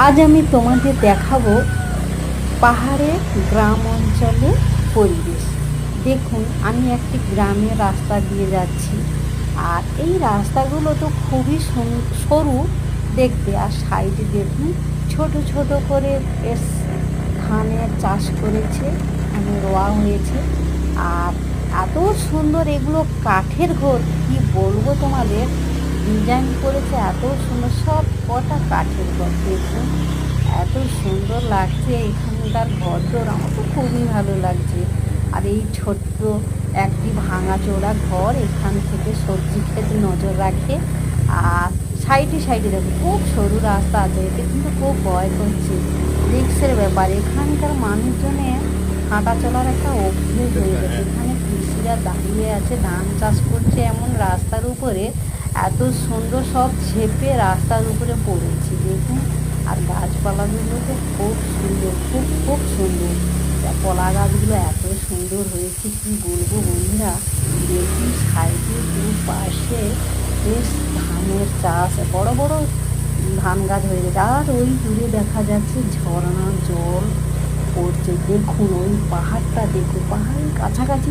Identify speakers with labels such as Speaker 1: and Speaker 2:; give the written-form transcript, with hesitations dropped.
Speaker 1: আজ আমি তোমাদের দেখাবো পাহাড়ের গ্রাম অঞ্চলের পরিবেশ। দেখুন, আমি একটি গ্রামের রাস্তা দিয়ে যাচ্ছি, আর এই রাস্তাগুলো তো খুবই সরু দেখতে। আর সাইডে দেখুন ছোট ছোট করে বেশ ধানের চাষ করেছে, মানে রোয়া হয়েছে। আর এত সুন্দর, এগুলো কাঠের ঘর, কি বলবো তোমাদের, ডিজাইন করেছে এত সুন্দর, সব কটা কাঠের ঘর। দেখুন এত সুন্দর লাগছে এখানকার ঘরদোর, আমার তো খুবই ভালো লাগছে। আর এই ছোট্ট একটি ভাঙাচোরা ঘর, এখান থেকে সবজি খেতে নজর রাখে। আর সাইডে সাইডে দেখো খুব সরু রাস্তা আছে, এতে কিন্তু খুব ভয় করছে, রিক্সের ব্যাপার। এখানকার মানুষজনের হাঁটা চলার একটা অভ্যেস হয়ে গেছে। এখানে কৃষিরা দাঁড়িয়ে আছে, ধান চাষ করছে এমন রাস্তার উপরে, এত সুন্দর সব ঝেপে রাস্তার উপরে পড়েছে দেখুন। আর গাছপালাগুলো তো খুব সুন্দর, খুব খুব সুন্দর। কলা গাছগুলো এত সুন্দর হয়েছে, কি বলবো বন্ধুরা। দেখুন সাইডে দুপাশে বেশ ধানের চাষ, বড় বড় ধান গাছ হয়ে গেছে। আর ওই দূরে দেখা যাচ্ছে ঝর্ণার জল পড়ছে। দেখুন ওই পাহাড়টা, দেখুন পাহাড়ের কাছাকাছি